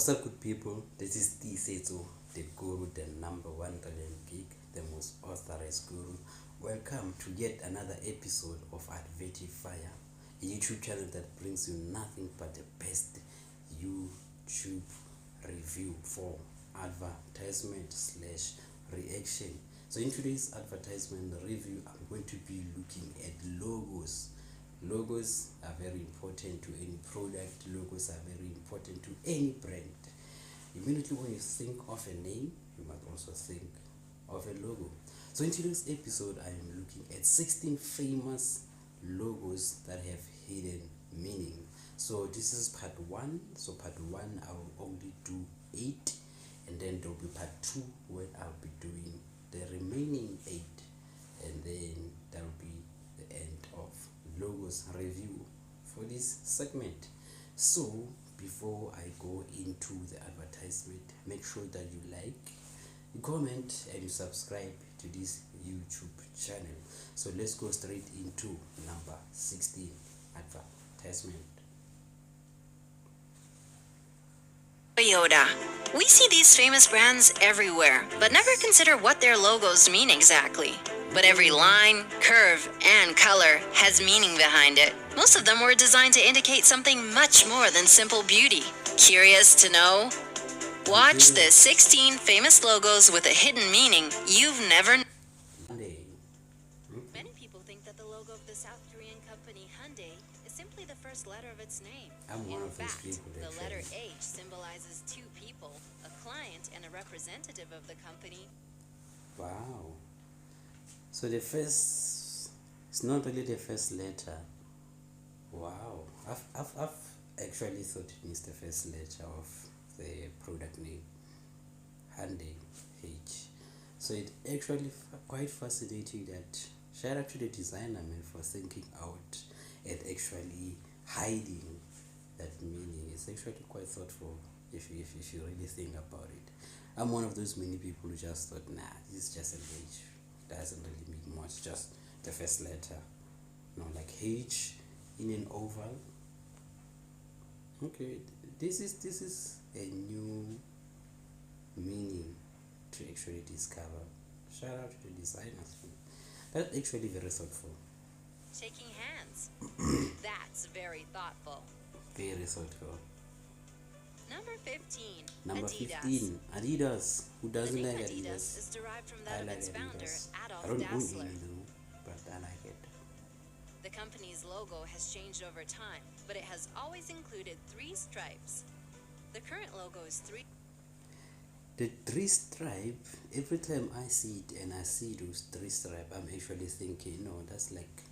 What's up, good people? This is Tisetso, the guru, the number one talent geek, the most authorized guru. Welcome to yet another episode of Advertifire, a YouTube channel that brings you nothing but the best YouTube review for advertisement slash reaction. So in today's advertisement review, I'm going to be looking at logos. Logos are very important to any product. Logos are very important to any brand. Immediately when you think of a name, you must also think of a logo. So in today's episode, I am looking at 16 famous logos that have hidden meaning. So this is part 1. So part 1, I will only do 8, and then there will be part 2 where I'll be doing the remaining 8, and then that will be the end of logos review for this segment. So before I go into the advertisement, make sure that you like, you comment, and you subscribe to this YouTube channel. So let's go straight into number 16, advertisement. Toyota. We see these famous brands everywhere, but never consider what their logos mean exactly. But every line, curve, and color has meaning behind it. Most of them were designed to indicate something much more than simple beauty. Curious to know? Watch the 16 famous logos with a hidden meaning you've never known. Many people think that the logo of the South Korean company Hyundai is simply the first letter of its name. In fact, the letter H symbolizes two people, a client and a representative of the company. Wow. So the first, it's not really the first letter. Wow. I've actually thought it means the first letter of the product name, Hyundai H. So it actually quite fascinating that, shout out to the designer, man, for thinking out and actually hiding that meaning. It's actually quite thoughtful if you really think about it. I'm one of those many people who just thought, nah, this is just an H. Doesn't really mean much, just the first letter. No, like H in an oval. Okay, this is a new meaning to actually discover. Shout out to the designers. That's actually very thoughtful. Shaking hands. That's very thoughtful. Very thoughtful. Number 15. Number Adidas. 15. Adidas. Who doesn't The name like Adidas Adidas? is derived from that I of like its founder, Adidas. I Adolf don't own Dassler. any though, but I like it. The company's logo has changed over time, but it has always included 3 stripes. The current logo is 3. The 3 stripe, every time I see it and I see those 3 stripe, I'm actually thinking, no, that's like,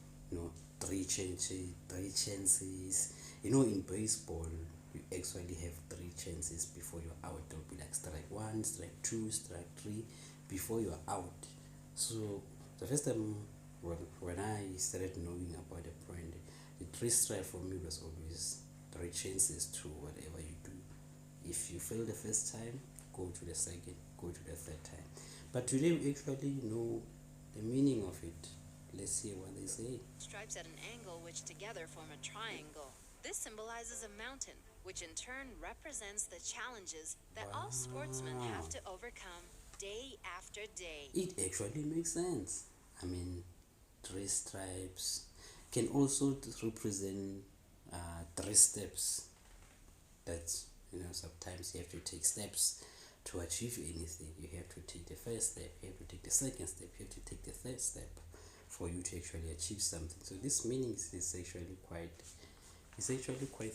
3 chances. In baseball, you actually have 3 chances before you're out. There'll be like strike 1, strike 2, strike 3 before you're out. So the first time when I started knowing about the brand, the 3 stripe for me was always 3 chances to whatever you do. If you fail the first time, go to the second, go to the third time. But today we actually know the meaning of it. Let's hear what they say. Stripes at an angle which together form a triangle. This symbolizes a mountain, which in turn represents the challenges that all sportsmen have to overcome day after day. It actually makes sense. I mean, 3 stripes can also represent 3 steps. That's, sometimes you have to take steps to achieve anything. You have to take the first step, you have to take the second step, you have to take the third step for you to actually achieve something. So this meaning is actually quite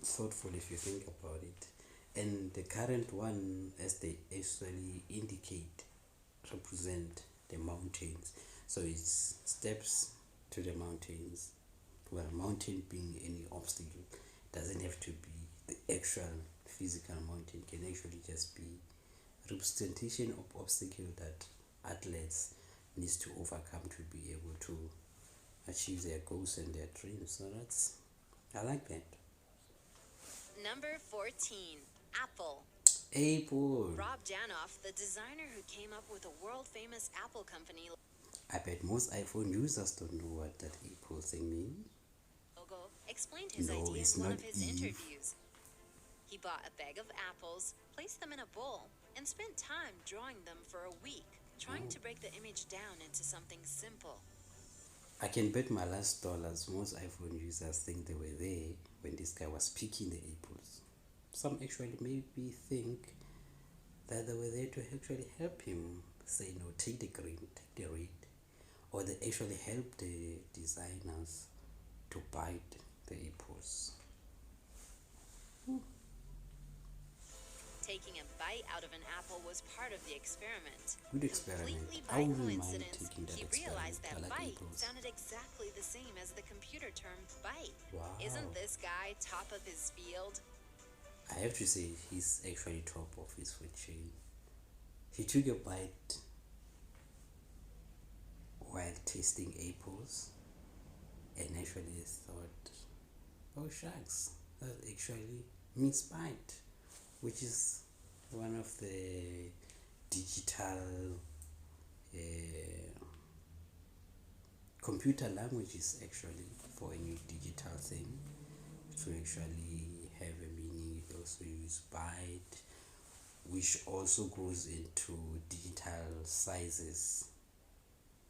thoughtful if you think about it. And the current one, as they actually indicate, represent the mountains. So it's steps to the mountains. Well, mountain being any obstacle, doesn't have to be the actual physical mountain, can actually just be representation of obstacle that athletes needs to overcome to be able to achieve their goals and their dreams. So I like that. Number 14. Apple. Apple. Rob Janoff, the designer who came up with a world-famous Apple company I bet most iPhone users don't know what that Apple thing means. logo, explained his No, idea it's in one not of his Eve. interviews. He He bought a bag of apples, placed them in a bowl, and spent time drawing them for a week, trying to break the image down into something simple. I can bet my last dollars most iPhone users think they were there when this guy was picking the apples. Some actually maybe think that they were there to actually help him say no, take the green, take the red, or they actually help the designers to bite the apples. Taking a bite out of an apple was part of the experiment. Good experiment. Completely I by wouldn't mind coincidence, taking that he experiment. realized I that like bite apples. sounded exactly the same as the computer term bite. Wow. Isn't this guy top of his field? I have to say he's actually top of his food chain. He took a bite while tasting apples and actually thought, oh shucks, that actually means bite, which is one of the digital computer languages actually for any digital thing to actually have a meaning. You also use byte, which also goes into digital sizes,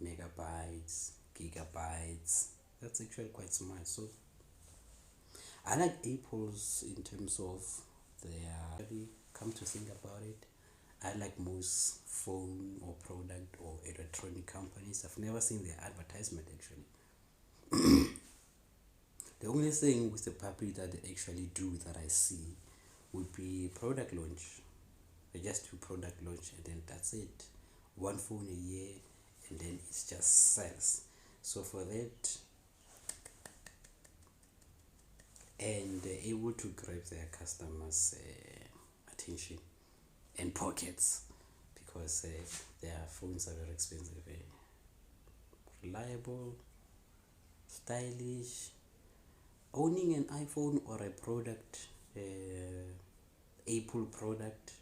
megabytes, gigabytes. That's actually quite smart. So I like apples in terms of their, come to think about it, I like most phone or product or electronic companies. I've never seen their advertisement actually. The only thing with the public that they actually do that I see would be product launch. They just do product launch and then that's it. One phone a year and then it just sells. So for that, and they're able to grab their customers' attention and pockets because their phones are very expensive, reliable, stylish. Owning an iPhone or a product, Apple product,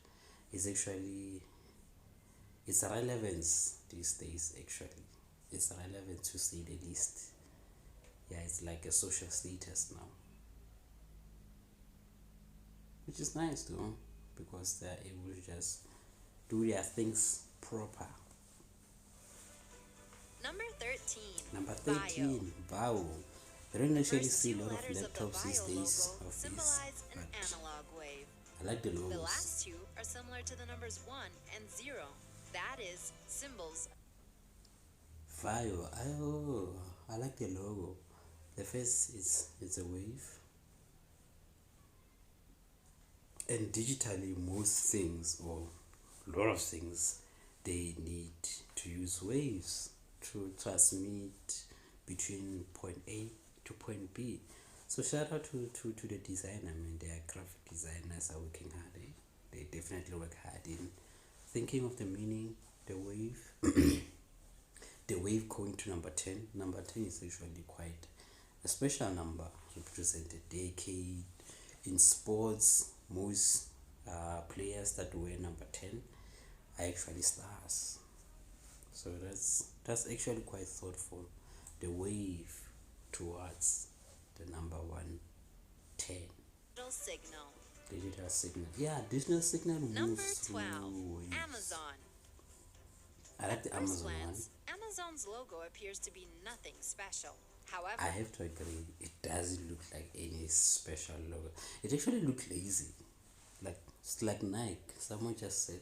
is actually, it's relevance these days actually. It's relevant to say the least. Yeah, it's like a social status now, which is nice too, because they're able to just do their things proper. Number 13. Number 13, Bio. You don't actually First see a two lot of letters of the laptops these bio days logo of these, symbolize an but analog wave. I like the The logos. last two are similar to the numbers 1 and 0. That is, symbols. Bio, oh, I like the logo. The first is it's a wave, and digitally most things or a lot of things they need to use waves to transmit between point A to point B. So shout out to the designer. I mean, their graphic designers are working hard. They definitely work hard in thinking of the meaning, the wave. The wave going to number 10. Number 10 is actually quite a special number, represent a decade. In sports, most players that wear number 10 are actually stars. So that's actually quite thoughtful. The wave towards the number 110. Digital signal. Digital signal. Yeah, digital signal moves Number through 12. waves. Amazon. I like the At first Amazon one. glance, Amazon's logo appears to be nothing special. However, I have to agree, it doesn't look like any special logo. It actually looks lazy. Like it's like Nike. Someone just said,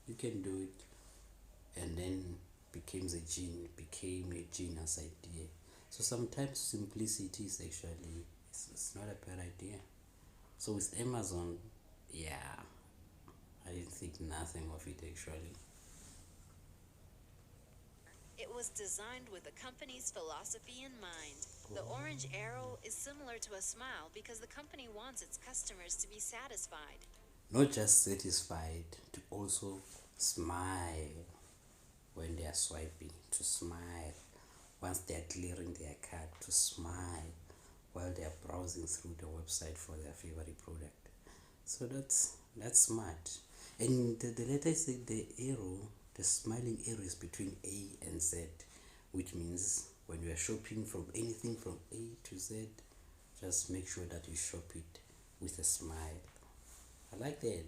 you can do it, and then became a genius idea. So sometimes simplicity is actually it's not a bad idea. So with Amazon, yeah, I didn't think nothing of it actually. it was designed with the company's philosophy in mind. The orange arrow is similar to a smile because the company wants its customers to be satisfied. Not just satisfied, to also smile when they are swiping, to smile once they are clearing their card, to smile while they are browsing through the website for their favorite product. So that's smart. And the letter is the arrow, the smiling arrow is between A and Z, which means when you are shopping from anything from A to Z, just make sure that you shop it with a smile. I like that.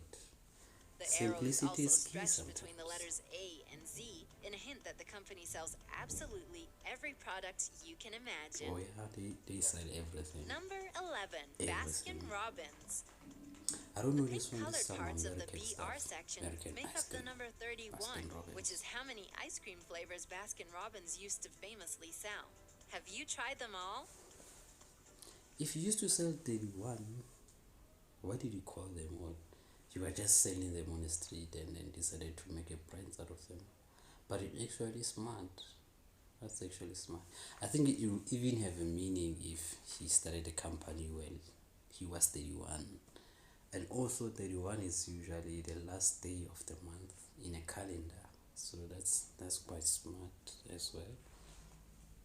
The arrow is Simplicity also is key stretched between the sometimes. letters A and Z in a hint that the company sells absolutely every product you can imagine. Oh yeah, they sell everything. Number 11, Everything. Baskin-Robbins. I don't The know pink this one. This is colored some parts of the American BR stuff. section American make up the Baskin. number 31, Baskin-Robbins. which is how many ice cream flavors Baskin-Robbins used to famously sell. Have you tried them all? If you used to sell 31, what did you call them? Or you were just selling them on the street and then decided to make a brand out of them. But it's actually smart. That's actually smart. I think it will even have a meaning if he started a company when he was 31. And also 31 is usually the last day of the month in a calendar. So that's quite smart as well.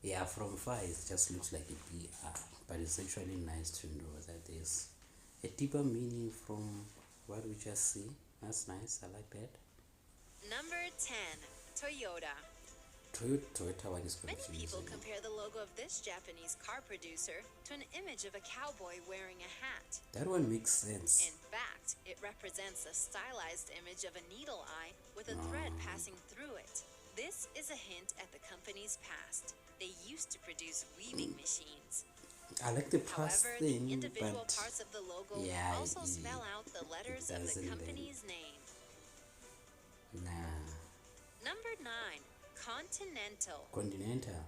Yeah, from far it just looks like a BR, but it's actually nice to know that there's a deeper meaning from what we just see. That's nice. I like that. Number 10, Toyota. Toyota one is Many people confusing. compare the logo of this Japanese car producer to an image of a cowboy wearing a hat. That one makes sense. In fact, it represents a stylized image of a needle eye with a thread passing through it. This is a hint at the company's past. They used to produce weaving machines. I like the past However, thing, the individual but parts of the logo yeah, also spell out the letters of the doesn't company's name. nah. Number 9, Continental. Continental.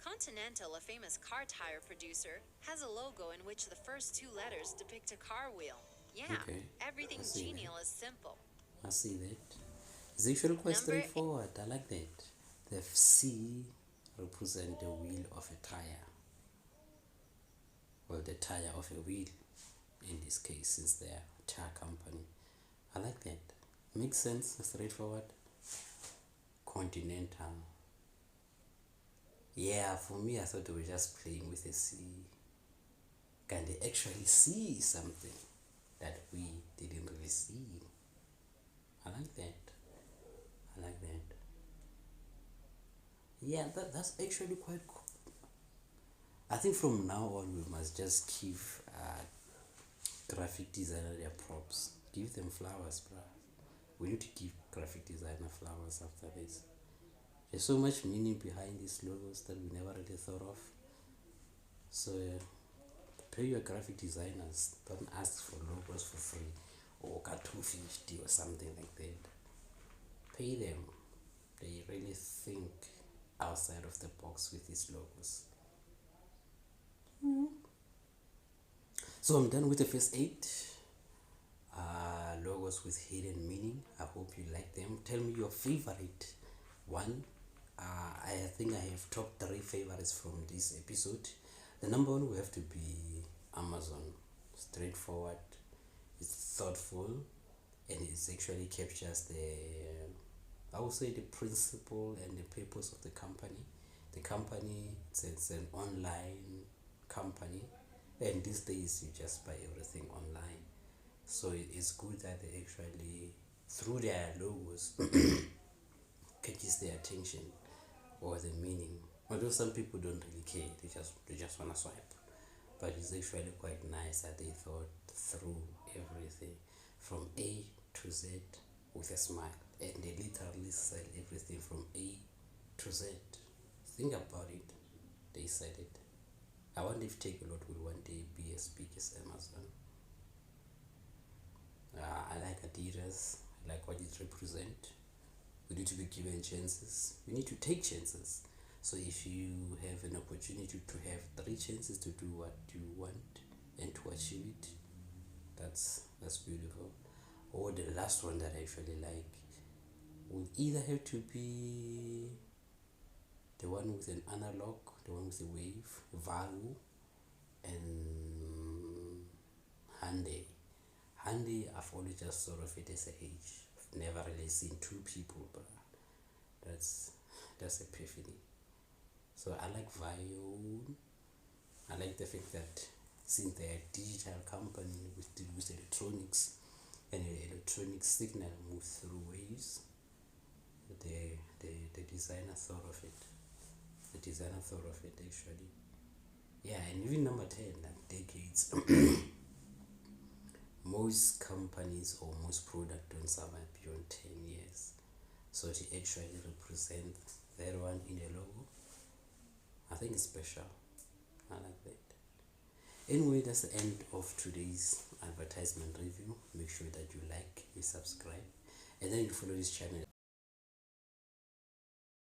Continental, a famous car tire producer, has a logo in which the first two letters depict a car wheel. Yeah, Okay, everything I see genial is simple. I see that. It's actually quite Number eight. straightforward. I like that. The C represent the wheel of a tire. Well, the tire of a wheel in this case, since they're a tire company. I like that. Makes sense, straightforward. Continental. Yeah, for me, I thought they were just playing with a C. Can they actually see something that we didn't really see? I like that. I like that. Yeah, that's actually quite cool. I think from now on we must just give graphic designer their props. Give them flowers, bruh. We need to give graphic designer flowers after this. There's so much meaning behind these logos that we never really thought of. So pay your graphic designers. Don't ask for logos for free or got 250 or something like that. Pay them. They really think outside of the box with these logos. So I'm done with the first 8 logos with hidden meaning. I hope you like them. Tell me your favorite one. I think I have top 3 favorites from this episode. The number 1 will have to be Amazon. Straightforward, it's thoughtful, and it actually captures I would say the principle and the purpose of the company. The company, it's an online company, and these days you just buy everything online. So it's good that they actually, through their logos, catches their attention or the meaning. Although some people don't really care, they just wanna swipe. But it's actually quite nice that they thought through everything from A to Z with a smile, and they literally sell everything from A to Z. Think about it. They said it. I wonder if Take a Lot will one day be as big as Amazon. I like Adidas. I like what it represents. We need to be given chances. We need to take chances. So if you have an opportunity to have 3 chances to do what you want and to achieve it, that's beautiful. Or the last one that I actually like will either have to be the one with an analog, the one with a wave, value, and Hyundai. Hyundai, I've always just thought of it as a H. I've never really seen 2 people, but that's epiphany. So I like Vio. I like the fact that since they're a digital company with electronics, and the electronic signal moves through waves, the designer thought of it. The designer thought of it actually. Yeah, and even number 10, like decades. most companies or most products don't survive beyond 10 years. So to actually represent that one in a logo, I think it's special. I like that. Anyway, that's the end of today's advertisement review. Make sure that you like, you subscribe, and then you follow this channel.